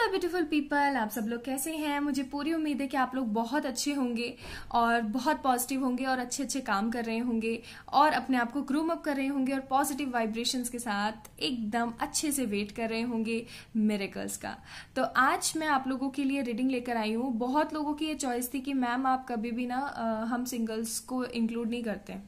My beautiful people, आप सब लोग कैसे हैं। मुझे पूरी उम्मीद है कि आप लोग बहुत अच्छे होंगे और बहुत पॉजिटिव होंगे और अच्छे अच्छे काम कर रहे होंगे और अपने आप को ग्रूम अप कर रहे होंगे और पॉजिटिव वाइब्रेशंस के साथ एकदम अच्छे से वेट कर रहे होंगे मिरेकल्स का। तो आज मैं आप लोगों के लिए रीडिंग लेकर आई हूँ। बहुत लोगों की ये चॉइस थी कि मैम आप कभी भी ना हम सिंगल्स को इंक्लूड नहीं करते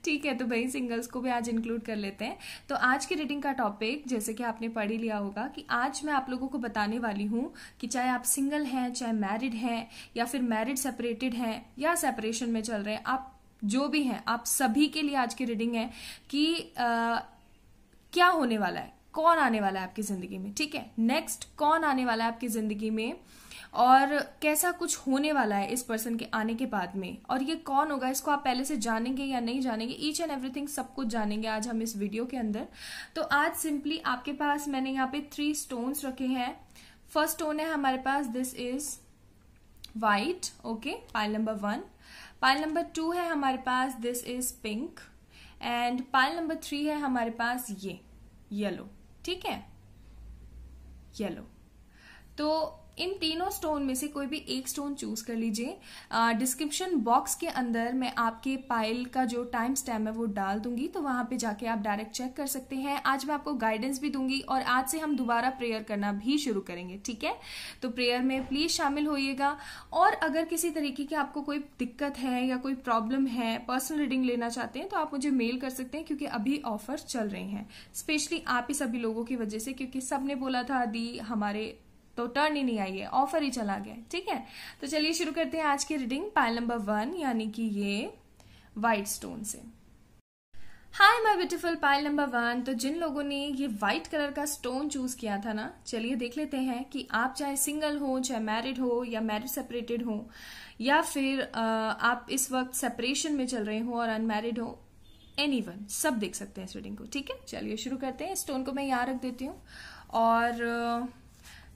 ठीक है, तो भाई सिंगल्स को भी आज इंक्लूड कर लेते हैं। तो आज की रीडिंग का टॉपिक जैसे कि आपने पढ़ ही लिया होगा कि आज मैं आप लोगों को बताने वाली हूँ कि चाहे आप सिंगल हैं, चाहे मैरिड हैं या फिर मैरिड सेपरेटेड हैं या सेपरेशन में चल रहे हैं, आप जो भी हैं, आप सभी के लिए आज की रीडिंग है कि क्या होने वाला है, कौन आने वाला है आपकी जिंदगी में। ठीक है, नेक्स्ट कौन आने वाला है आपकी जिंदगी में और कैसा कुछ होने वाला है इस पर्सन के आने के बाद में, और ये कौन होगा इसको आप पहले से जानेंगे या नहीं जानेंगे, ईच एंड एवरीथिंग सब कुछ जानेंगे आज हम इस वीडियो के अंदर। तो आज सिंपली आपके पास मैंने यहाँ पे 3 स्टोन्स रखे हैं। फर्स्ट स्टोन है हमारे पास, this is white, okay, pile number 1। Pile number 2 है हमारे पास, this is pink, and pile number 3 है हमारे पास ये येलो। ठीक है, येलो। तो इन तीनों स्टोन में से कोई भी एक स्टोन चूज कर लीजिए। डिस्क्रिप्शन बॉक्स के अंदर मैं आपके पाइल का जो टाइम स्टैम्प है वो डाल दूंगी, तो वहां पे जाके आप डायरेक्ट चेक कर सकते हैं। आज मैं आपको गाइडेंस भी दूंगी और आज से हम दोबारा प्रेयर करना भी शुरू करेंगे। ठीक है, तो प्रेयर में प्लीज शामिल होइएगा। और अगर किसी तरीके की आपको कोई दिक्कत है या कोई प्रॉब्लम है, पर्सनल रीडिंग लेना चाहते हैं, तो आप मुझे मेल कर सकते हैं क्योंकि अभी ऑफर चल रहे हैं, स्पेशली आप ही सभी लोगों की वजह से, क्योंकि सबने बोला था दी हमारे तो टर्न ही नहीं आई है, ऑफर ही चला गया। ठीक है, तो चलिए शुरू करते हैं आज की रीडिंग पाइल नंबर 1 यानी कि ये व्हाइट स्टोन से। हाय माय ब्यूटीफुल पाइल नंबर 1। तो जिन लोगों ने ये व्हाइट कलर का स्टोन चूज किया था ना, चलिए देख लेते हैं कि आप चाहे सिंगल हो, चाहे मैरिड हो या मैरिड सेपरेटेड हो, या फिर आप इस वक्त सेपरेशन में चल रहे हो और अनमैरिड हो, एनीवन, सब देख सकते हैं इस रीडिंग को। ठीक है, चलिए शुरू करते हैं। स्टोन को मैं यहाँ रख देती हूँ और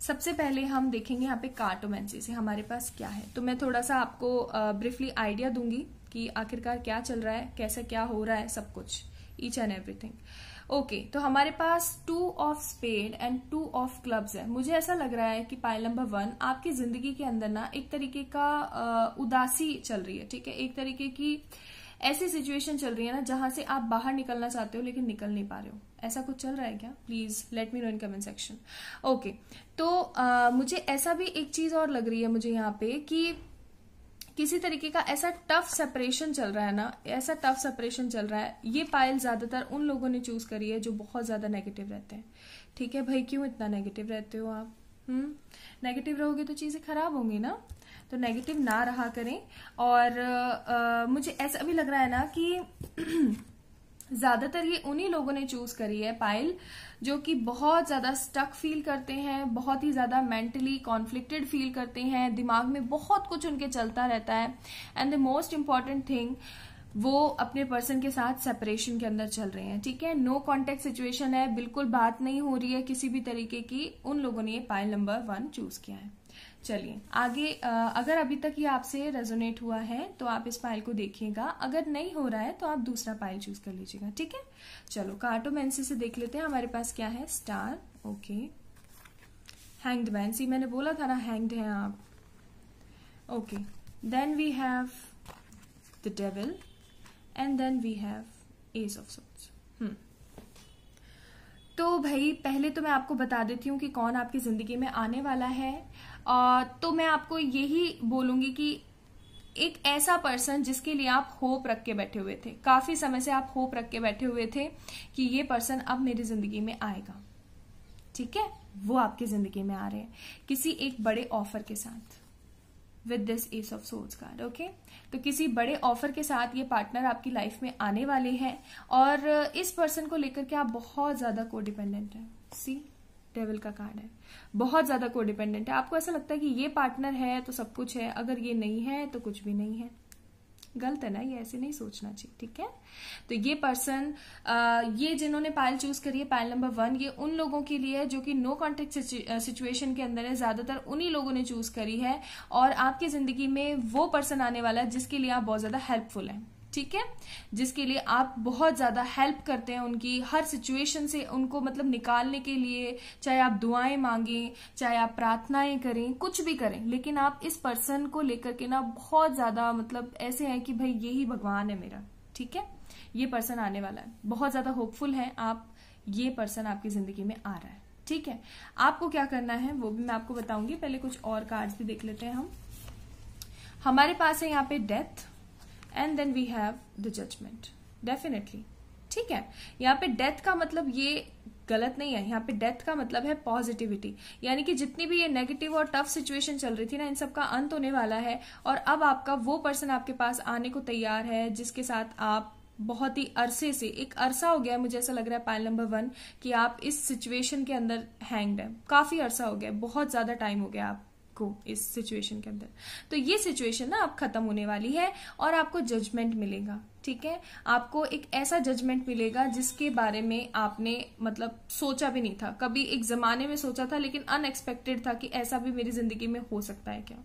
सबसे पहले हम देखेंगे यहाँ पे कार्टोमेंसी से हमारे पास क्या है। तो मैं थोड़ा सा आपको ब्रीफली आइडिया दूंगी कि आखिरकार क्या चल रहा है, कैसे क्या हो रहा है, सब कुछ, ईच एंड एवरीथिंग। ओके, तो हमारे पास 2 of spade and 2 of clubs है। मुझे ऐसा लग रहा है कि पाइल नंबर 1 आपकी जिंदगी के अंदर ना एक तरीके का उदासी चल रही है। ठीक है, एक तरीके की ऐसी सिचुएशन चल रही है ना जहां से आप बाहर निकलना चाहते हो लेकिन निकल नहीं पा रहे हो। ऐसा कुछ चल रहा है क्या? Please let me know in comment section. Okay, तो मुझे ऐसा भी एक चीज और लग रही है मुझे यहाँ पे कि किसी तरीके का ऐसा टफ सेपरेशन चल रहा है ना, ऐसा टफ सेपरेशन चल रहा है। ये पाइल ज्यादातर उन लोगों ने चूज करी है जो बहुत ज्यादा नेगेटिव रहते हैं। ठीक है भाई, क्यों इतना नेगेटिव रहते हो आप? नेगेटिव रहोगे तो चीजें खराब होंगी ना, तो नेगेटिव ना रहा करें। और मुझे ऐसा भी लग रहा है ना कि ज्यादातर ये उन्हीं लोगों ने चूज करी है पाइल जो कि बहुत ज्यादा स्टक फील करते हैं, बहुत ही ज्यादा मेंटली कॉन्फ्लिक्टेड फील करते हैं, दिमाग में बहुत कुछ उनके चलता रहता है, and the most important thing, वो अपने पर्सन के साथ सेपरेशन के अंदर चल रहे हैं। ठीक है, नो कॉन्टेक्ट सिचुएशन है, बिल्कुल बात नहीं हो रही है किसी भी तरीके की। उन लोगों ने ये पाइल नंबर 1 चूज किया है। चलिए आगे, अगर अभी तक ये आपसे रेजोनेट हुआ है तो आप इस पाइल को देखिएगा, अगर नहीं हो रहा है तो आप दूसरा पाइल चूज कर लीजिएगा। ठीक है, चलो कार्टोमेंसी से देख लेते हैं हमारे पास क्या है। Star, okay, hanged man, see मैंने बोला था ना हैंग्ड हैं आप। Okay, then we have the devil and then we have ace of swords. तो भाई पहले तो मैं आपको बता देती हूँ कि कौन आपकी जिंदगी में आने वाला है। तो मैं आपको यही बोलूंगी कि एक ऐसा पर्सन जिसके लिए आप होप रख के बैठे हुए थे, काफी समय से आप होप रख के बैठे हुए थे कि ये पर्सन अब मेरी जिंदगी में आएगा। ठीक है, वो आपकी जिंदगी में आ रहे हैं किसी एक बड़े ऑफर के साथ with this S of swords card. Okay, तो किसी बड़े ऑफर के साथ ये पार्टनर आपकी लाइफ में आने वाले हैं और इस पर्सन को लेकर के आप बहुत ज्यादा कोडिपेंडेंट है। सी डेविल का कार्ड है, बहुत ज्यादा कोडिपेंडेंट है। आपको ऐसा लगता है कि ये पार्टनर है तो सब कुछ है, अगर ये नहीं है तो कुछ भी नहीं है। गलत है ना, ये ऐसे नहीं सोचना चाहिए। ठीक है, तो ये पर्सन, ये जिन्होंने पाइल चूज करी है पाइल नंबर 1, ये उन लोगों के लिए जो कि नो कॉन्टेक्ट सिचुएशन के अंदर है, ज्यादातर उन्हीं लोगों ने चूज करी है। और आपकी जिंदगी में वो पर्सन आने वाला है जिसके लिए आप बहुत ज्यादा हेल्पफुल है। ठीक है, जिसके लिए आप बहुत ज्यादा हेल्प करते हैं उनकी हर सिचुएशन से, उनको मतलब निकालने के लिए, चाहे आप दुआएं मांगें, चाहे आप प्रार्थनाएं करें, कुछ भी करें, लेकिन आप इस पर्सन को लेकर के ना बहुत ज्यादा मतलब ऐसे हैं कि भाई यही भगवान है मेरा। ठीक है, ये पर्सन आने वाला है, बहुत ज्यादा होपफुल है आप, ये पर्सन आपकी जिंदगी में आ रहा है। ठीक है, आपको क्या करना है वो भी मैं आपको बताऊंगी, पहले कुछ और कार्ड्स भी देख लेते हैं हम। हमारे पास है यहाँ पे death and then we have the judgment, definitely. ठीक है, यहाँ पे डेथ का मतलब ये गलत नहीं है, यहाँ पे डेथ का मतलब है पॉजिटिविटी, यानी कि जितनी भी ये नेगेटिव और टफ सिचुएशन चल रही थी ना, इन सब का अंत होने वाला है और अब आपका वो पर्सन आपके पास आने को तैयार है जिसके साथ आप बहुत ही अरसे से, एक अरसा हो गया है, मुझे ऐसा लग रहा है पाइल नंबर 1 कि आप इस सिचुएशन के अंदर हैंग्ड है, काफी अरसा हो गया, बहुत ज्यादा टाइम हो गया आपको इस सिचुएशन के अंदर। तो ये सिचुएशन ना अब खत्म होने वाली है और आपको जजमेंट मिलेगा। ठीक है, आपको एक ऐसा जजमेंट मिलेगा जिसके बारे में आपने मतलब सोचा भी नहीं था, कभी एक जमाने में सोचा था लेकिन अनएक्सपेक्टेड था कि ऐसा भी मेरी जिंदगी में हो सकता है क्या,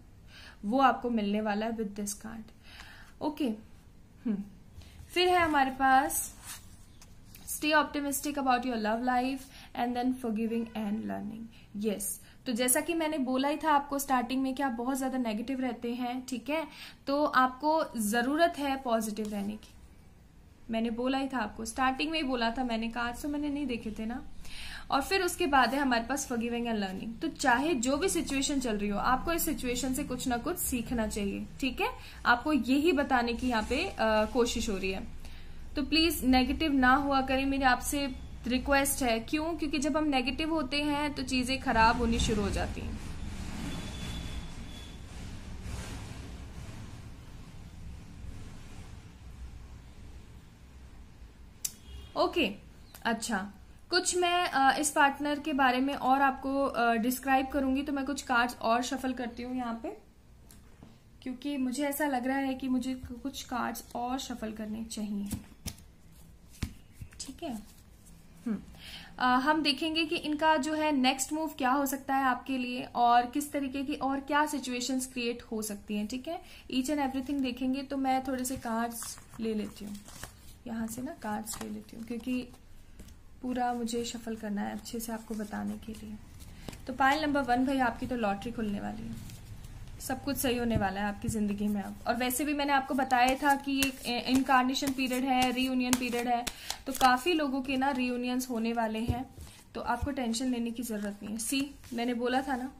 वो आपको मिलने वाला है विद दिस कार्ड। ओके, फिर है हमारे पास stay optimistic about your love life and then forgiving and learning. Yes, तो जैसा कि मैंने बोला ही था आपको स्टार्टिंग में कि आप बहुत ज्यादा नेगेटिव रहते हैं। ठीक है, तो आपको जरूरत है पॉजिटिव रहने की, मैंने बोला ही था आपको, स्टार्टिंग में ही बोला था मैंने, कहा आज तो मैंने नहीं देखे थे ना। और फिर उसके बाद है हमारे पास फॉरगिविंग एंड लर्निंग। तो चाहे जो भी सिचुएशन चल रही हो, आपको इस सिचुएशन से कुछ ना कुछ सीखना चाहिए। ठीक है, आपको यही बताने की यहाँ पे कोशिश हो रही है। तो प्लीज नेगेटिव ना हुआ करें, मेरी आपसे रिक्वेस्ट है। क्यों? क्योंकि जब हम नेगेटिव होते हैं तो चीजें खराब होनी शुरू हो जाती हैं। ओके, अच्छा, कुछ मैं इस पार्टनर के बारे में और आपको डिस्क्राइब करूंगी, तो मैं कुछ कार्ड्स और शफल करती हूँ यहाँ पे, क्योंकि मुझे ऐसा लग रहा है कि मुझे कुछ कार्ड्स और शफल करने चाहिए। ठीक है, हम देखेंगे कि इनका जो है नेक्स्ट मूव क्या हो सकता है आपके लिए और किस तरीके की और क्या सिचुएशंस क्रिएट हो सकती हैं। ठीक है, ईच एंड एवरीथिंग देखेंगे। तो मैं थोड़े से कार्ड्स ले लेती हूँ यहाँ से ना, कार्ड्स ले लेती हूँ क्योंकि पूरा मुझे शफल करना है अच्छे से आपको बताने के लिए। तो पाइल नंबर 1 भाई, आपकी तो लॉटरी खुलने वाली है, सब कुछ सही होने वाला है आपकी जिंदगी में अब। और वैसे भी मैंने आपको बताया था कि ये इनकार्नेशन पीरियड है, रीयूनियन पीरियड है, तो काफी लोगों के ना रीयूनियंस होने वाले हैं, तो आपको टेंशन लेने की जरूरत नहीं है। सी, मैंने बोला था ना।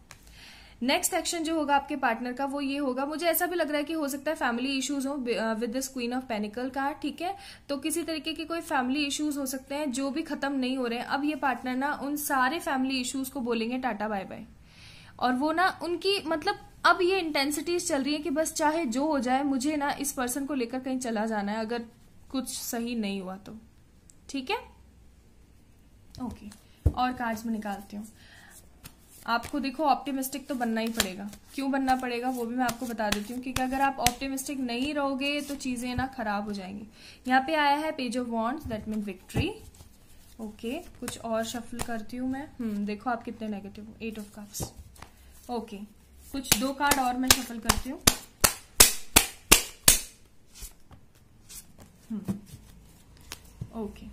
नेक्स्ट एक्शन जो होगा आपके पार्टनर का वो ये होगा, मुझे ऐसा भी लग रहा है कि हो सकता है फैमिली इश्यूज हो with this queen of panicle card. ठीक है, तो किसी तरीके के कोई फैमिली इश्यूज हो सकते हैं जो भी खत्म नहीं हो रहे हैं। अब ये पार्टनर ना उन सारे फैमिली इश्यूज को बोलेंगे टाटा बाय बाय, और वो ना उनकी मतलब अब ये इंटेंसिटीज चल रही है कि बस चाहे जो हो जाए, मुझे ना इस पर्सन को लेकर कहीं चला जाना है अगर कुछ सही नहीं हुआ तो। ठीक है, ओके, और कार्ड्स में निकालती हूँ। आपको देखो ऑप्टिमिस्टिक तो बनना ही पड़ेगा। क्यों बनना पड़ेगा वो भी मैं आपको बता देती हूँ, क्योंकि अगर आप ऑप्टिमिस्टिक नहीं रहोगे तो चीजें ना खराब हो जाएंगी। यहाँ पे आया है page of wands, that mean victory. Okay, कुछ और शफल करती हूँ मैं। देखो आप कितने नेगेटिव हो, 8 ऑफ कप्स। ओके, कुछ 2 कार्ड और मैं शफल करती हूँ। ओके,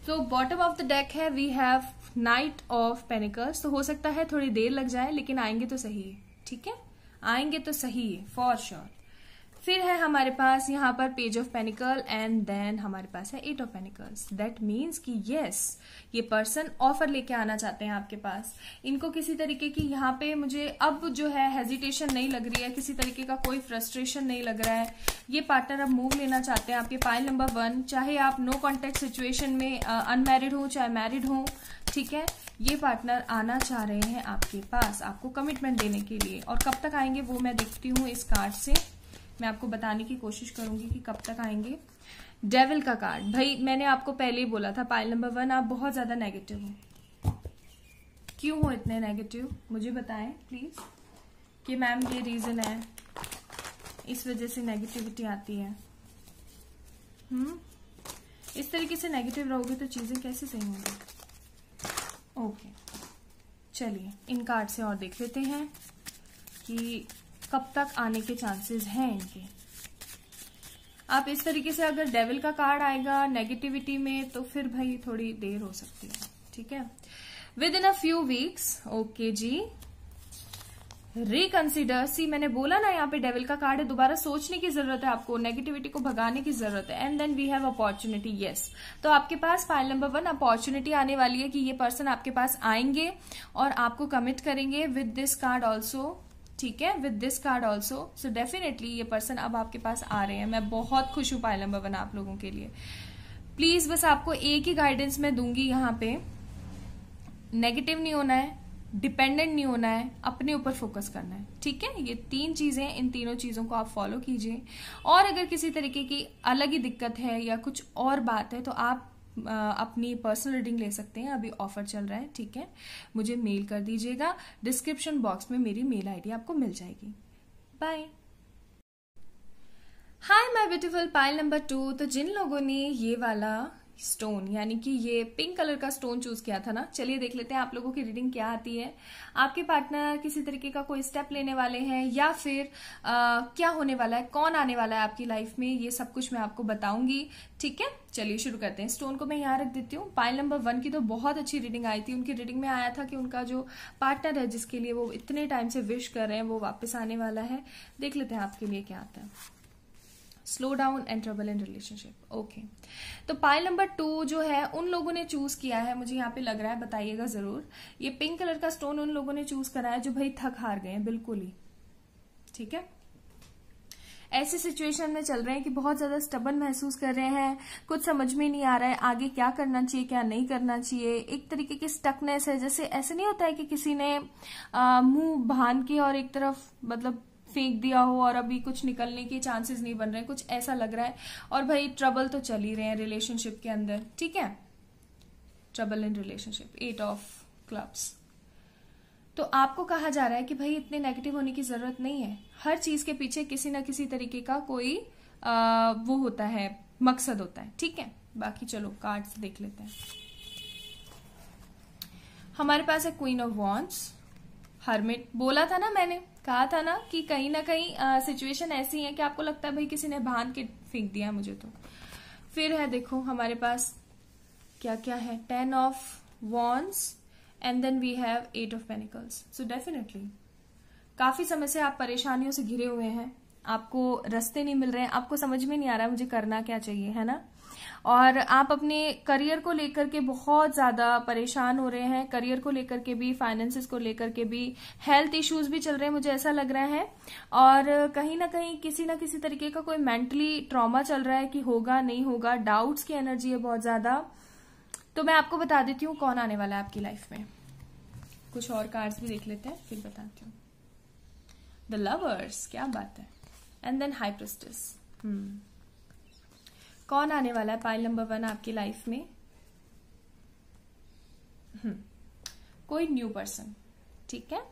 तो बॉटम ऑफ द डेक है we have knight of pentacles. तो हो सकता है थोड़ी देर लग जाए, लेकिन आएंगे तो सही है। ठीक है, आएंगे तो सही है फॉर श्योर। फिर है हमारे पास यहाँ पर page of pentacle and then हमारे पास है 8 ऑफ पेनिकल्स। दैट मीन्स कि यस, ये पर्सन ऑफर लेके आना चाहते हैं आपके पास। इनको किसी तरीके की यहाँ पे मुझे अब जो है हेजिटेशन नहीं लग रही है, किसी तरीके का कोई फ्रस्ट्रेशन नहीं लग रहा है। ये पार्टनर अब मूव लेना चाहते हैं आपके पाइल नंबर 1, चाहे आप नो कॉन्टेक्ट सिचुएशन में अनमैरिड हो चाहे मैरिड हो। ठीक है, ये पार्टनर आना चाह रहे हैं आपके पास आपको कमिटमेंट देने के लिए, और कब तक आएंगे वो मैं देखती हूँ इस कार्ड से। मैं आपको बताने की कोशिश करूंगी कि कब तक आएंगे। डेविल का कार्ड, भाई मैंने आपको पहले ही बोला था पाइल नंबर 1 आप बहुत ज्यादा नेगेटिव हो। क्यों हो इतने नेगेटिव मुझे बताएं प्लीज, कि मैम ये रीजन है, इस वजह से नेगेटिविटी आती है। इस तरीके से नेगेटिव रहोगे तो चीजें कैसे सही होंगी। ओके, चलिए इन कार्ड से और देख लेते हैं कि कब तक आने के चांसेस हैं इनके। आप इस तरीके से, अगर डेविल का कार्ड आएगा नेगेटिविटी में तो फिर भाई थोड़ी देर हो सकती है, ठीक है। Within a few weeks, okay जी, रिकंसिडर। सी मैंने बोला ना, यहाँ पे डेविल का कार्ड है, दोबारा सोचने की जरूरत है आपको, नेगेटिविटी को भगाने की जरूरत है। And then we have opportunity, yes. तो आपके पास पाइल नंबर 1 अपॉर्चुनिटी आने वाली है कि ये पर्सन आपके पास आएंगे और आपको कमिट करेंगे विद दिस कार्ड ऑल्सो, ठीक है, with this card also. So definitely ये पर्सन अब आपके पास आ रहे हैं। मैं बहुत खुश हूं पाइल नंबर 1 आप लोगों के लिए। प्लीज बस आपको एक ही गाइडेंस मैं दूंगी यहाँ पे, नेगेटिव नहीं होना है, डिपेंडेंट नहीं होना है, अपने ऊपर फोकस करना है, ठीक है। ये 3 चीजें, इन तीनों चीजों को आप फॉलो कीजिए। और अगर किसी तरीके की अलग ही दिक्कत है या कुछ और बात है तो आप अपनी पर्सनल रीडिंग ले सकते हैं। अभी ऑफर चल रहा है, ठीक है। मुझे मेल कर दीजिएगा, डिस्क्रिप्शन बॉक्स में मेरी मेल आईडी आपको मिल जाएगी। Bye. Hi my beautiful pile number 2। तो जिन लोगों ने ये वाला स्टोन यानी कि ये पिंक कलर का स्टोन चूज किया था ना, चलिए देख लेते हैं आप लोगों की रीडिंग क्या आती है। आपके पार्टनर किसी तरीके का कोई स्टेप लेने वाले हैं या फिर क्या होने वाला है, कौन आने वाला है आपकी लाइफ में, ये सब कुछ मैं आपको बताऊंगी, ठीक है। चलिए शुरू करते हैं। स्टोन को मैं यहाँ रख देती हूँ। पाइल नंबर 1 की तो बहुत अच्छी रीडिंग आई थी। उनकी रीडिंग में आया था कि उनका जो पार्टनर है, जिसके लिए वो इतने टाइम से विश कर रहे हैं, वो वापस आने वाला है। देख लेते हैं आपके लिए क्या आता है। Slow down and trouble in relationship, okay. तो पाइल नंबर 2 जो है उन लोगों ने चूज किया है, मुझे यहाँ पे लग रहा है, बताइएगा जरूर। ये पिंक कलर का स्टोन उन लोगों ने चूज करा है जो भाई थक हार गए हैं बिल्कुल ही, ठीक है। ऐसी सिचुएशन में चल रहे हैं कि बहुत ज्यादा स्टबन महसूस कर रहे हैं, कुछ समझ में नहीं आ रहा है आगे क्या करना चाहिए क्या नहीं करना चाहिए। एक तरीके की स्टकनेस है, जैसे ऐसे नहीं होता है कि किसी ने मुंह बांध के और एक तरफ मतलब फेंक दिया हो और अभी कुछ निकलने के चांसेस नहीं बन रहे, कुछ ऐसा लग रहा है। और भाई ट्रबल तो चल ही रहे हैं रिलेशनशिप के अंदर, ठीक है। Trouble in relationship, 8 of clubs. तो आपको कहा जा रहा है कि भाई इतने नेगेटिव होने की जरूरत नहीं है। हर चीज के पीछे किसी ना किसी तरीके का कोई वो होता है, मकसद होता है, ठीक है। बाकी चलो कार्ड्स देख लेते हैं। हमारे पास है क्वीन ऑफ वॉन्ड्स, हर्मिट। बोला था ना, मैंने कहा था ना कि कहीं ना कहीं सिचुएशन ऐसी है कि आपको लगता है भाई किसी ने बांध के फेंक दिया मुझे। तो फिर है, देखो हमारे पास क्या क्या है, 10 of wands and then we have 8 of pentacles. So definitely काफी समय से आप परेशानियों से घिरे हुए हैं, आपको रास्ते नहीं मिल रहे हैं, आपको समझ में नहीं आ रहा है मुझे करना क्या चाहिए, है ना। और आप अपने करियर को लेकर के बहुत ज्यादा परेशान हो रहे हैं, करियर को लेकर के भी, फाइनेंसेस को लेकर के भी, हेल्थ इश्यूज भी चल रहे हैं, मुझे ऐसा लग रहा है। और कहीं ना कहीं किसी ना किसी तरीके का कोई मेंटली ट्रॉमा चल रहा है कि होगा नहीं होगा, डाउट्स की एनर्जी है बहुत ज्यादा। तो मैं आपको बता देती हूँ कौन आने वाला है आपकी लाइफ में। कुछ और कार्ड्स भी देख लेते हैं फिर बताती हूँ। द लवर्स, क्या बात है। And then high priestess. कौन आने वाला है पाइल नंबर 1 आपकी लाइफ में। कोई न्यू पर्सन, ठीक है।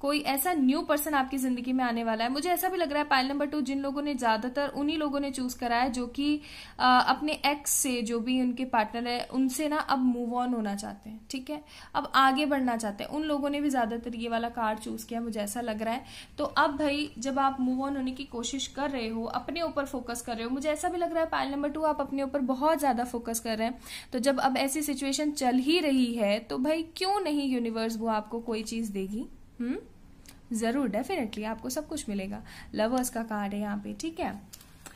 कोई ऐसा न्यू पर्सन आपकी जिंदगी में आने वाला है। मुझे ऐसा भी लग रहा है पाइल नंबर 2 जिन लोगों ने ज्यादातर उन्हीं लोगों ने चूज करा है जो कि अपने एक्स से, जो भी उनके पार्टनर है, उनसे ना अब मूव ऑन होना चाहते हैं, ठीक है। अब आगे बढ़ना चाहते हैं, उन लोगों ने भी ज्यादातर ये वाला कार्ड चूज किया, मुझे ऐसा लग रहा है। तो अब भाई जब आप मूव ऑन होने की कोशिश कर रहे हो, अपने ऊपर फोकस कर रहे हो, मुझे ऐसा भी लग रहा है पाइल नंबर 2 आप अपने ऊपर बहुत ज्यादा फोकस कर रहे हैं। तो जब अब ऐसी सिचुएशन चल ही रही है तो भाई क्यों नहीं यूनिवर्स वो आपको कोई चीज देगी। जरूर, डेफिनेटली आपको सब कुछ मिलेगा। लवर्स का कार्ड है यहाँ पे, ठीक है।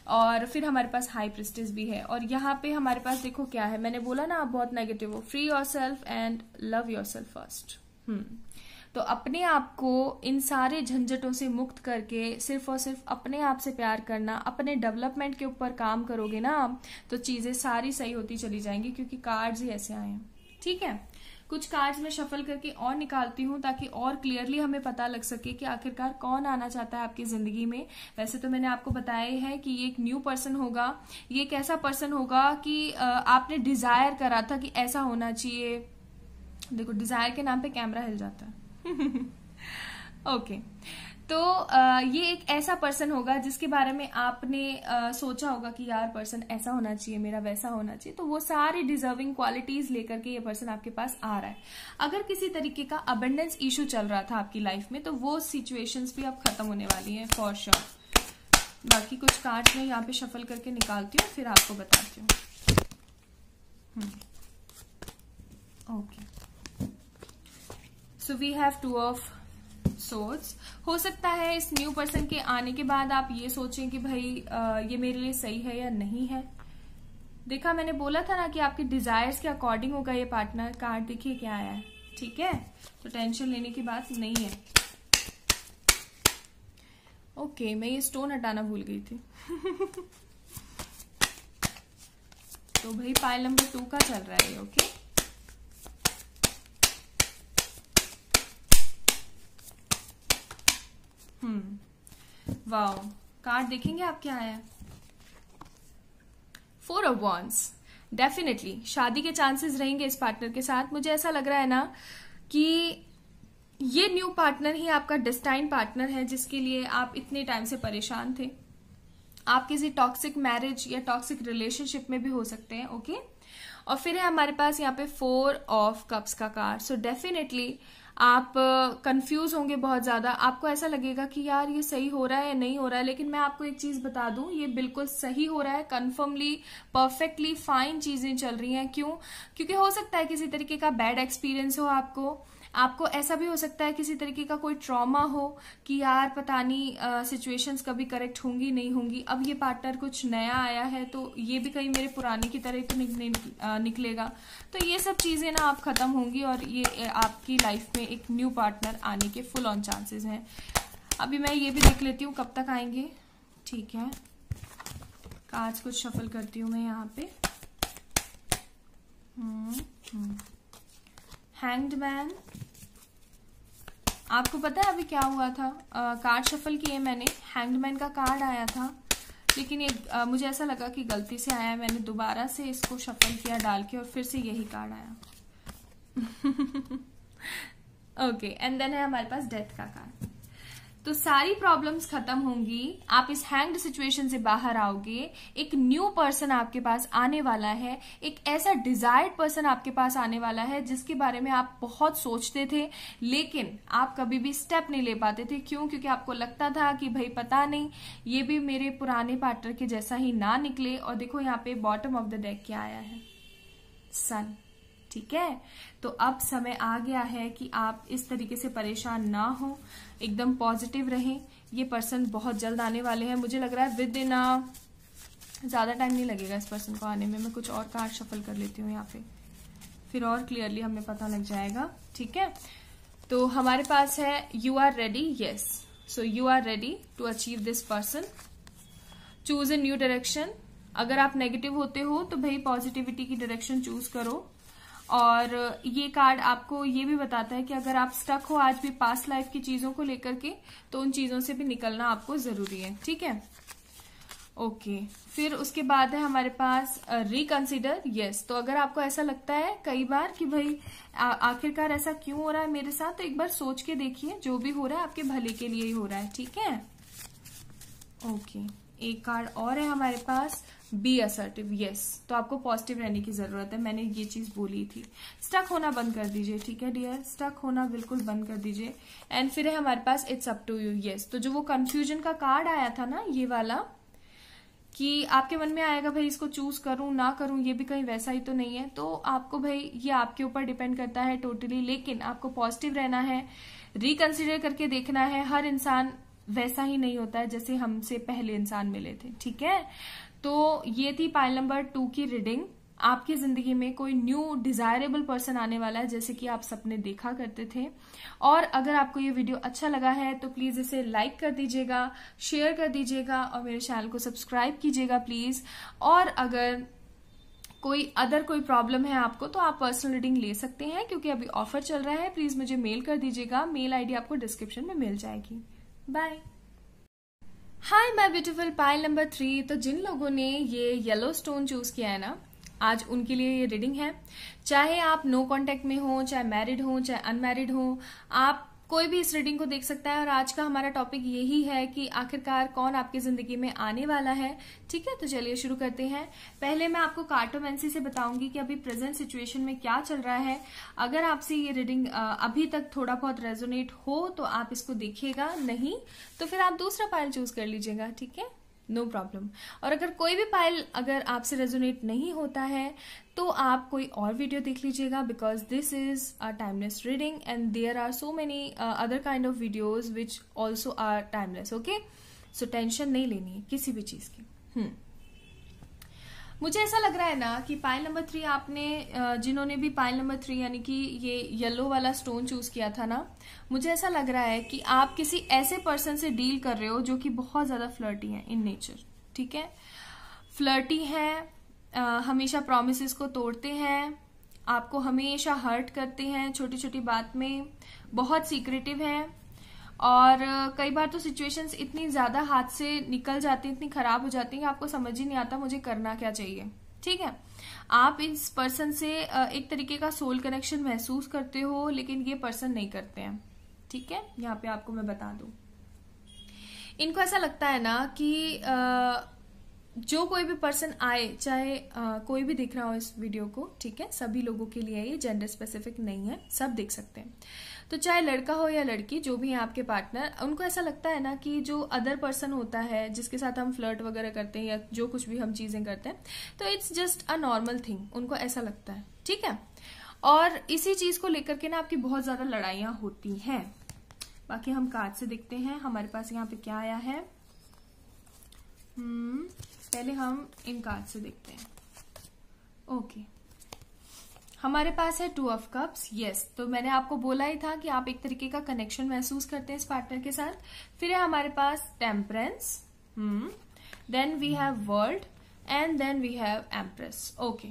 और फिर हमारे पास हाई प्रिस्टेस भी है। और यहाँ पे हमारे पास देखो क्या है, मैंने बोला ना आप बहुत नेगेटिव हो। Free yourself and love yourself first. तो अपने आप को इन सारे झंझटों से मुक्त करके सिर्फ और सिर्फ अपने आप से प्यार करना, अपने डेवलपमेंट के ऊपर काम करोगे ना आप, तो चीजें सारी सही होती चली जाएंगी, क्योंकि कार्ड्स ही ऐसे आए हैं, ठीक है। कुछ कार्ड्स में शफल करके और निकालती हूँ ताकि और क्लियरली हमें पता लग सके कि आखिरकार कौन आना चाहता है आपकी जिंदगी में। वैसे तो मैंने आपको बताया है कि ये एक न्यू पर्सन होगा। ये एक ऐसा पर्सन होगा कि आपने डिजायर करा था कि ऐसा होना चाहिए। देखो डिजायर के नाम पे कैमरा हिल जाता है। ओके, तो ये एक ऐसा पर्सन होगा जिसके बारे में आपने सोचा होगा कि यार पर्सन ऐसा होना चाहिए, मेरा वैसा होना चाहिए। तो वो सारी डिजर्विंग क्वालिटीज लेकर के ये पर्सन आपके पास आ रहा है। अगर किसी तरीके का अबंडेंस इशू चल रहा था आपकी लाइफ में, तो वो सिचुएशंस भी अब खत्म होने वाली हैं फॉर श्योर। बाकी कुछ कार्ड मैं यहाँ पे शफल करके निकालती हूँ, फिर आपको बताती हूँ। Okay, so we have 2 of swords. हो सकता है इस न्यू पर्सन के आने के बाद आप ये सोचें कि भाई ये मेरे लिए सही है या नहीं है। देखा, मैंने बोला था ना कि आपके डिजायर्स के अकॉर्डिंग होगा ये पार्टनर। कार्ड देखिए क्या आया है, ठीक है, तो टेंशन लेने की बात नहीं है। ओके, मैं ये स्टोन हटाना भूल गई थी। तो भाई पाइल नंबर 2 का चल रहा है। ओके, वाओ, कार्ड देखेंगे आप क्या है। 4 ऑफ वॉन्ड्स। डेफिनेटली शादी के चांसेस रहेंगे इस पार्टनर के साथ। मुझे ऐसा लग रहा है ना कि ये न्यू पार्टनर ही आपका डेस्टाइन पार्टनर है, जिसके लिए आप इतने टाइम से परेशान थे। आप किसी टॉक्सिक मैरिज या टॉक्सिक रिलेशनशिप में भी हो सकते हैं। ओके, और फिर है हमारे पास यहाँ पे 4 ऑफ कप्स का कार्ड। सो डेफिनेटली आप कंफ्यूज होंगे बहुत ज्यादा। आपको ऐसा लगेगा कि यार ये सही हो रहा है या नहीं हो रहा है, लेकिन मैं आपको एक चीज बता दूं, ये बिल्कुल सही हो रहा है। कन्फर्मली परफेक्टली फाइन चीजें चल रही हैं। क्यों? क्योंकि हो सकता है किसी तरीके का बैड एक्सपीरियंस हो आपको ऐसा भी हो सकता है किसी तरीके का कोई ट्रॉमा हो कि यार पता नहीं सिचुएशंस कभी करेक्ट होंगी नहीं होंगी। अब ये पार्टनर कुछ नया आया है तो ये भी कहीं मेरे पुराने की तरह तो निकलेगा। तो ये सब चीजें ना आप खत्म होंगी और ये आपकी लाइफ में एक न्यू पार्टनर आने के फुल ऑन चांसेस हैं। अभी मैं ये भी देख लेती हूँ कब तक आएंगे। ठीक है, कार्ड्स कुछ शफल करती हूँ मैं यहाँ पे। Hanged man. आपको पता है अभी क्या हुआ था? कार्ड शफल किए मैंने, हैंग्ड मैन का कार्ड आया था, लेकिन ये मुझे ऐसा लगा कि गलती से आया। मैंने दोबारा से इसको शफल किया डाल के और फिर से यही कार्ड आया। ओके, एंड देन है हमारे पास डेथ का कार्ड। तो सारी प्रॉब्लम्स खत्म होंगी, आप इस हैंग्ड सिचुएशन से बाहर आओगे। एक न्यू पर्सन आपके पास आने वाला है, एक ऐसा डिजायर्ड पर्सन आपके पास आने वाला है जिसके बारे में आप बहुत सोचते थे, लेकिन आप कभी भी स्टेप नहीं ले पाते थे। क्यों? क्योंकि आपको लगता था कि भाई पता नहीं ये भी मेरे पुराने पार्टनर के जैसा ही ना निकले। और देखो यहाँ पे बॉटम ऑफ द डेक क्या आया है, सन। ठीक है, तो अब समय आ गया है कि आप इस तरीके से परेशान ना हो, एकदम पॉजिटिव रहें। ये पर्सन बहुत जल्द आने वाले हैं। मुझे लग रहा है विद इन ज्यादा टाइम नहीं लगेगा इस पर्सन को आने में। मैं कुछ और कार्ड शफल कर लेती हूँ यहाँ पे, फिर और क्लियरली हमें पता लग जाएगा। ठीक है, तो हमारे पास है you are ready. Yes, so you are ready to achieve this person. Choose a new direction. अगर आप नेगेटिव होते हो तो भाई पॉजिटिविटी की डायरेक्शन चूज करो। और ये कार्ड आपको ये भी बताता है कि अगर आप स्टक हो आज भी पास्ट लाइफ की चीजों को लेकर के, तो उन चीजों से भी निकलना आपको जरूरी है। ठीक है, ओके। फिर उसके बाद है हमारे पास रिकंसिडर। यस, तो अगर आपको ऐसा लगता है कई बार कि भाई आखिरकार ऐसा क्यों हो रहा है मेरे साथ, तो एक बार सोच के देखिए, जो भी हो रहा है आपके भले के लिए ही हो रहा है। ठीक है, ओके। एक कार्ड और है हमारे पास, बी असर्टिव। यस, तो आपको पॉजिटिव रहने की जरूरत है। मैंने ये चीज बोली थी। स्टक होना बंद कर दीजिए। ठीक है डियर, स्टक होना बिल्कुल बंद कर दीजिए। एंड फिर है हमारे पास it's up to you. Yes, तो जो वो कंफ्यूजन का कार्ड आया था ना, ये वाला, कि आपके मन में आएगा भाई इसको चूज करूं ना करूं, ये भी कहीं वैसा ही तो नहीं है। तो आपको भाई ये आपके ऊपर डिपेंड करता है टोटली, लेकिन आपको पॉजिटिव रहना है, रिकंसिडर करके देखना है। हर इंसान वैसा ही नहीं होता है जैसे हमसे पहले इंसान मिले थे। ठीक है, तो ये थी पाइल नंबर 2 की रीडिंग। आपकी जिंदगी में कोई न्यू डिजायरेबल पर्सन आने वाला है, जैसे कि आप सपने देखा करते थे। और अगर आपको ये वीडियो अच्छा लगा है तो प्लीज इसे लाइक कर दीजिएगा, शेयर कर दीजिएगा और मेरे चैनल को सब्सक्राइब कीजिएगा प्लीज। और अगर कोई प्रॉब्लम है आपको तो आप पर्सनल रीडिंग ले सकते हैं, क्योंकि अभी ऑफर चल रहा है। प्लीज मुझे मेल कर दीजिएगा, मेल आईडी आपको डिस्क्रिप्शन में मिल जाएगी। Bye. Hi my beautiful pile number 3। तो जिन लोगों ने ये येलो स्टोन चूज किया है ना, आज उनके लिए ये रीडिंग है। चाहे आप नो कांटेक्ट में हो, चाहे मैरिड हो, चाहे अनमैरिड हो, आप कोई भी इस रीडिंग को देख सकता है। और आज का हमारा टॉपिक यही है कि आखिरकार कौन आपकी जिंदगी में आने वाला है। ठीक है, तो चलिए शुरू करते हैं। पहले मैं आपको कार्टोमेंसी से बताऊंगी कि अभी प्रेजेंट सिचुएशन में क्या चल रहा है। अगर आपसे ये रीडिंग अभी तक थोड़ा बहुत रेजोनेट हो तो आप इसको देखिएगा, नहीं तो फिर आप दूसरा पाइल चूज कर लीजिएगा। ठीक है, नो प्रॉब्लम। और अगर कोई भी पाइल अगर आपसे रेजोनेट नहीं होता है तो आप कोई और वीडियो देख लीजिएगा, because this is a timeless reading and there are so many other kind of videos which also are timeless. Okay, so tension नहीं लेनी है किसी भी चीज की। मुझे ऐसा लग रहा है ना कि पाइल नंबर 3 आपने जिन्होंने भी पाइल नंबर 3 यानी कि ये येलो वाला स्टोन चूज किया था ना, मुझे ऐसा लग रहा है कि आप किसी ऐसे पर्सन से डील कर रहे हो जो कि बहुत ज्यादा फ्लर्टी है इन नेचर। ठीक है, फ्लर्टी है, हमेशा प्रोमिसेस को तोड़ते हैं, आपको हमेशा हर्ट करते हैं छोटी छोटी बात में, बहुत सीक्रेटिव है, और कई बार तो सिचुएशंस इतनी ज्यादा हाथ से निकल जाती हैं, इतनी खराब हो जाती हैं कि आपको समझ ही नहीं आता मुझे करना क्या चाहिए। ठीक है, आप इस पर्सन से एक तरीके का सोल कनेक्शन महसूस करते हो, लेकिन ये पर्सन नहीं करते हैं। ठीक है, यहाँ पे आपको मैं बता दूं, इनको ऐसा लगता है ना कि जो कोई भी पर्सन आए, चाहे कोई भी दिख रहा हो इस वीडियो को, ठीक है, सभी लोगों के लिए, ये जेंडर स्पेसिफिक नहीं है, सब देख सकते हैं, तो चाहे लड़का हो या लड़की, जो भी है आपके पार्टनर, उनको ऐसा लगता है ना कि जो अदर पर्सन होता है जिसके साथ हम फ्लर्ट वगैरह करते हैं या जो कुछ भी हम चीजें करते हैं, तो it's just a normal thing, उनको ऐसा लगता है। ठीक है, और इसी चीज को लेकर के ना आपकी बहुत ज्यादा लड़ाइयां होती हैं। बाकी हम कार्ड से देखते हैं हमारे पास यहाँ पे क्या आया है। पहले हम इन कार्ड से देखते हैं। ओके, हमारे पास है 2 ऑफ कप्स। यस, तो मैंने आपको बोला ही था कि आप एक तरीके का कनेक्शन महसूस करते हैं इस पार्टनर के साथ। फिर है हमारे पास temperance, then we have world and then we have empress. Okay,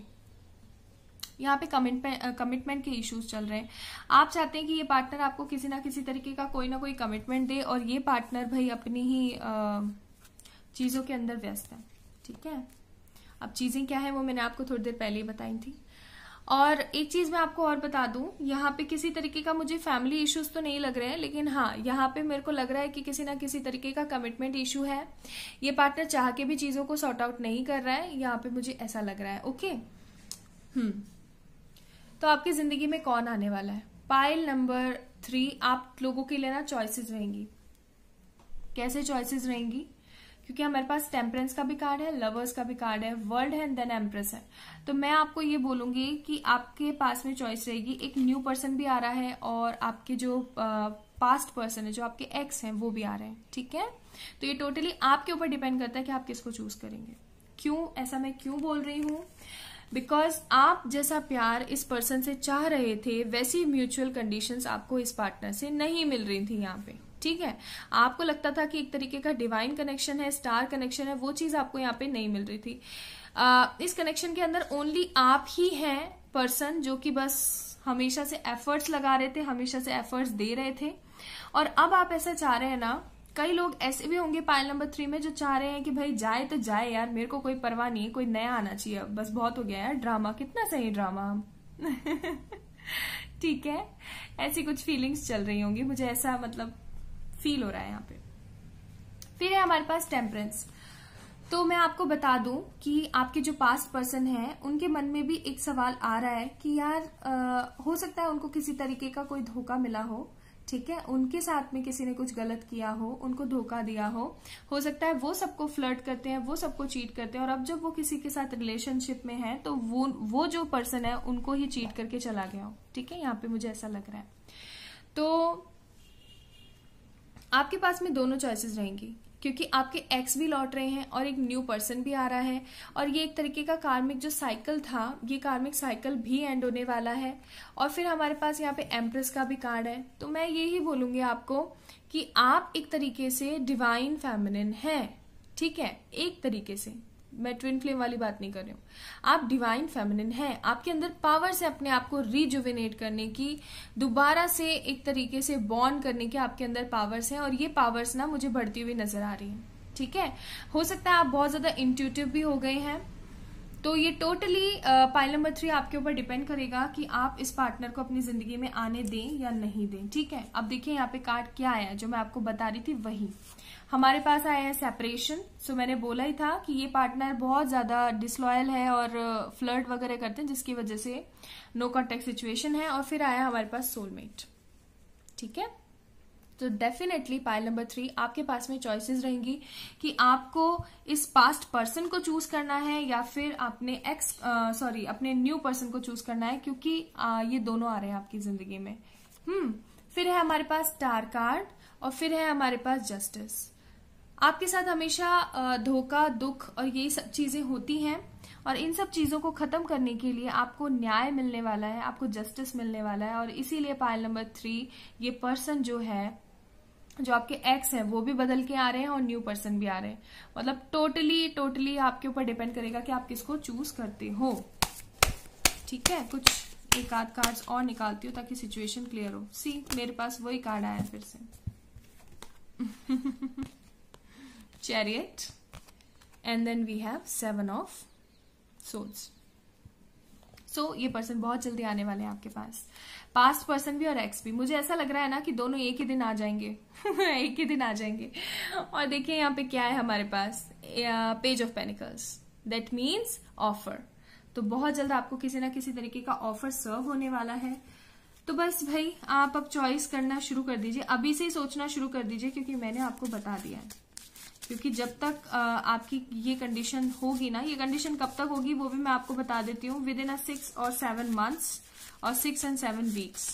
यहाँ पे कमिटमेंट के इश्यूज चल रहे हैं। आप चाहते हैं कि ये पार्टनर आपको किसी ना किसी तरीके का कोई ना कोई कमिटमेंट दे, और ये पार्टनर भाई अपनी ही चीजों के अंदर व्यस्त है। ठीक है, अब चीजें क्या है वो मैंने आपको थोड़ी देर पहले ही बताई थी। और एक चीज मैं आपको और बता दूं, यहाँ पे किसी तरीके का मुझे फैमिली इश्यूज तो नहीं लग रहे हैं, लेकिन हाँ, यहाँ पे मेरे को लग रहा है कि किसी ना किसी तरीके का कमिटमेंट इशू है। ये पार्टनर चाह के भी चीजों को सॉर्ट आउट नहीं कर रहा है, यहाँ पे मुझे ऐसा लग रहा है। ओके, तो आपकी जिंदगी में कौन आने वाला है? पाइल नंबर 3 आप लोगों के लिए ना चॉइसेस रहेंगी। कैसे चॉइसेस रहेंगी? क्योंकि हमारे पास टेम्परेंस का भी कार्ड है, लवर्स का भी कार्ड है, वर्ल्ड है, देन एम्प्रेस है। तो मैं आपको ये बोलूंगी कि आपके पास में चॉइस रहेगी। एक न्यू पर्सन भी आ रहा है और आपके जो पास्ट पर्सन है, जो आपके एक्स हैं, वो भी आ रहे हैं। ठीक है, तो ये टोटली आपके ऊपर डिपेंड करता है कि आप किसको चूज करेंगे। क्यों ऐसा मैं क्यों बोल रही हूँ? बिकॉज आप जैसा प्यार इस पर्सन से चाह रहे थे, वैसी म्यूचुअल कंडीशंस आपको इस पार्टनर से नहीं मिल रही थी यहाँ पे। ठीक है, आपको लगता था कि एक तरीके का डिवाइन कनेक्शन है, स्टार कनेक्शन है, वो चीज आपको यहाँ पे नहीं मिल रही थी। इस कनेक्शन के अंदर ओनली आप ही हैं पर्सन जो कि बस हमेशा से एफर्ट्स लगा रहे थे, हमेशा से एफर्ट्स दे रहे थे। और अब आप ऐसा चाह रहे हैं ना, कई लोग ऐसे भी होंगे पाइल नंबर 3 में जो चाह रहे हैं कि भाई जाए तो जाए यार, मेरे को कोई परवाह नहीं है, कोई नया आना चाहिए, बस बहुत हो गया यार ड्रामा, कितना सही ड्रामा हम ठीक है, ऐसी कुछ फीलिंग्स चल रही होंगी, मुझे ऐसा मतलब फील हो रहा है यहाँ पे। फिर है हमारे पास टेम्परेंस। तो मैं आपको बता दूं कि आपके जो पास्ट पर्सन है, उनके मन में भी एक सवाल आ रहा है कि यार हो सकता है उनको किसी तरीके का कोई धोखा मिला हो। ठीक है, उनके साथ में किसी ने कुछ गलत किया हो, उनको धोखा दिया हो सकता है वो सबको फ्लर्ट करते हैं, वो सबको चीट करते हैं, और अब जब वो किसी के साथ रिलेशनशिप में है तो वो जो पर्सन है उनको ही चीट करके चला गया हो। ठीक है, यहाँ पे मुझे ऐसा लग रहा है। तो आपके पास में दोनों चॉइसेस रहेंगी, क्योंकि आपके एक्स भी लौट रहे हैं और एक न्यू पर्सन भी आ रहा है, और ये एक तरीके का कार्मिक जो साइकिल था, ये कार्मिक साइकिल भी एंड होने वाला है। और फिर हमारे पास यहाँ पे एम्प्रेस का भी कार्ड है। तो मैं यही बोलूंगी आपको कि आप एक तरीके से डिवाइन फेमिनिन हैं। ठीक है, एक तरीके से, मैं ट्विन फ्लेम वाली बात नहीं कर रही हूँ, आप डिवाइन फेमिनिन हैं। आपके अंदर पावर से अपने आप को रिजुविनेट करने की, दोबारा से एक तरीके से बॉर्न करने के आपके अंदर पावर्स हैं, और ये पावर्स ना मुझे बढ़ती हुई नजर आ रही हैं। ठीक है, हो सकता है आप बहुत ज्यादा इंट्यूटिव भी हो गए हैं। तो ये टोटली पाइल नंबर 3 आपके ऊपर डिपेंड करेगा कि आप इस पार्टनर को अपनी जिंदगी में आने दें या नहीं दें। ठीक है, अब देखिए यहाँ पे कार्ड क्या आया, जो मैं आपको बता रही थी वही हमारे पास आया है, सेपरेशन। सो मैंने बोला ही था कि ये पार्टनर बहुत ज्यादा डिसलॉयल है और फ्लर्ट वगैरह करते हैं, जिसकी वजह से नो कॉन्टेक्ट सिचुएशन है। और फिर आया हमारे पास सोलमेट। ठीक है, तो डेफिनेटली पाइल नंबर 3 आपके पास में चॉइसेस रहेंगी कि आपको इस पास्ट पर्सन को चूज करना है या फिर अपने अपने न्यू पर्सन को चूज करना है, क्योंकि ये दोनों आ रहे हैं आपकी जिंदगी में। फिर है हमारे पास स्टार कार्ड और फिर है हमारे पास जस्टिस। आपके साथ हमेशा धोखा, दुख और यही सब चीजें होती हैं, और इन सब चीजों को खत्म करने के लिए आपको न्याय मिलने वाला है, आपको जस्टिस मिलने वाला है। और इसीलिए पाइल नंबर 3 ये पर्सन जो है, जो आपके एक्स है, वो भी बदल के आ रहे हैं और न्यू पर्सन भी आ रहे हैं। मतलब टोटली आपके ऊपर डिपेंड करेगा कि आप किसको चूज करते हो। ठीक है, कुछ एक आध कार्ड्स और निकालती हूँ ताकि सिचुएशन क्लियर हो। सी, मेरे पास वही कार्ड आया फिर से। Chariot and then we have 7 of souls. So ये पर्सन बहुत जल्दी आने वाले हैं आपके पास, पास्ट पर्सन भी और एक्स भी। मुझे ऐसा लग रहा है ना कि दोनों एक ही दिन आ जाएंगे। एक ही दिन आ जाएंगे। और देखिए यहाँ पे क्या है हमारे पास, page of pentacles, that means offer. तो बहुत जल्द आपको किसी ना किसी तरीके का ऑफर सर्व होने वाला है। तो बस भाई आप अब चॉइस करना शुरू कर दीजिए, अभी से ही सोचना शुरू कर दीजिए, क्योंकि मैंने आपको बता दिया है। क्योंकि जब तक आपकी ये कंडीशन होगी ना, ये कंडीशन कब तक होगी वो भी मैं आपको बता देती हूँ। विद इन 6 और 7 मंथ्स और 6 and 7 वीक्स,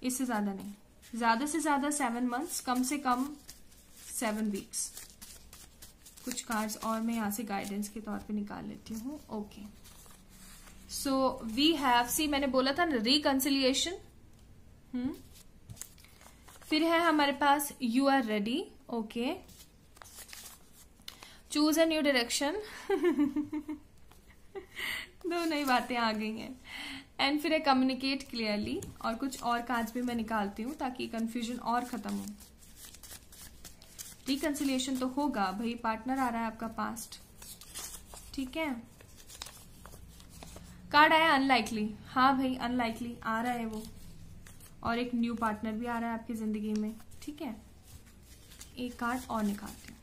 इससे ज्यादा नहीं, ज्यादा से ज्यादा 7 मंथ्स, कम से कम 7 वीक्स। कुछ कार्ड्स और मैं यहाँ से गाइडेंस के तौर पे निकाल लेती हूँ। Okay, so we have, see मैंने बोला था ना, रिकंसिलिएशन। फिर है हमारे पास you are ready. Okay, choose a new direction. दो नई बातें आ गई हैं। एंड फिर है कम्युनिकेट क्लियरली। और कुछ और कार्ड्स भी मैं निकालती हूँ ताकि कंफ्यूजन और खत्म हो। रिकंसिलिएशन तो होगा भाई, पार्टनर आ रहा है आपका पास्ट। ठीक है, कार्ड आया अनलाइकली। हाँ भाई, अनलाइकली आ रहा है वो, और एक न्यू पार्टनर भी आ रहा है आपकी जिंदगी में। ठीक है, एक कार्ड और निकालती हूँ।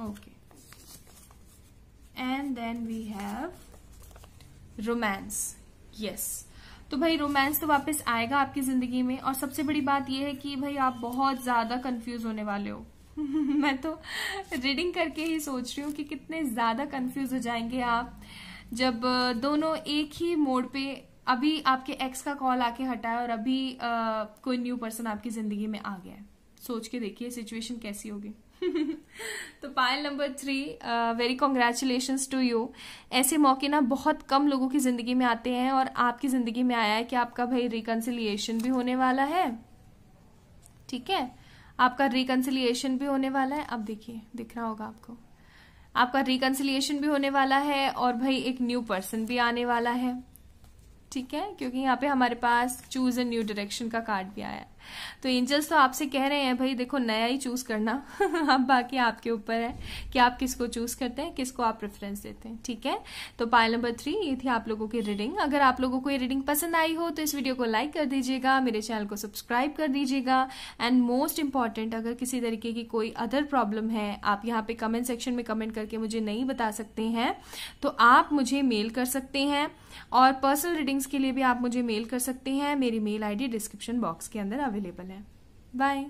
Okay, and then we have romance. Yes, तो भाई रोमांस तो वापस आएगा आपकी जिंदगी में। और सबसे बड़ी बात यह है कि भाई आप बहुत ज्यादा कंफ्यूज होने वाले हो। मैं तो रीडिंग करके ही सोच रही हूँ कि कितने ज्यादा कंफ्यूज हो जाएंगे आप जब दोनों एक ही मोड पे, अभी आपके एक्स का कॉल आके हटा है और अभी कोई न्यू पर्सन आपकी जिंदगी में आ गया है। सोच के देखिए सिचुएशन कैसी होगी। तो pile number 3, very congratulations to you. ऐसे मौके ना बहुत कम लोगों की जिंदगी में आते हैं, और आपकी जिंदगी में आया है कि आपका भाई रिकंसिलिएशन भी होने वाला है। ठीक है, आपका रिकंसिलिएशन भी होने वाला है। अब देखिए, दिख रहा होगा आपको, आपका रिकंसिलिएशन भी होने वाला है और भाई एक न्यू पर्सन भी आने वाला है। ठीक है, क्योंकि यहाँ पे हमारे पास चूज अ न्यू डायरेक्शन का कार्ड भी आया है। तो एंजल्स तो आपसे कह रहे हैं भाई देखो, नया ही चूज करना। अब बाकी आपके ऊपर है कि आप किसको चूज करते हैं, किसको आप प्रेफरेंस देते हैं। ठीक है, तो पाइल नंबर 3 ये थी आप लोगों की रीडिंग। अगर आप लोगों को ये रीडिंग पसंद आई हो तो इस वीडियो को लाइक कर दीजिएगा, मेरे चैनल को सब्सक्राइब कर दीजिएगा। एंड मोस्ट इंपॉर्टेंट, अगर किसी तरीके की कोई अदर प्रॉब्लम है, आप यहाँ पे कमेंट सेक्शन में कमेंट करके मुझे नहीं बता सकते हैं, तो आप मुझे मेल कर सकते हैं। और पर्सनल रीडिंग्स के लिए भी आप मुझे मेल कर सकते हैं। मेरी मेल आईडी डिस्क्रिप्शन बॉक्स के अंदर अवेलेबल है। बाय।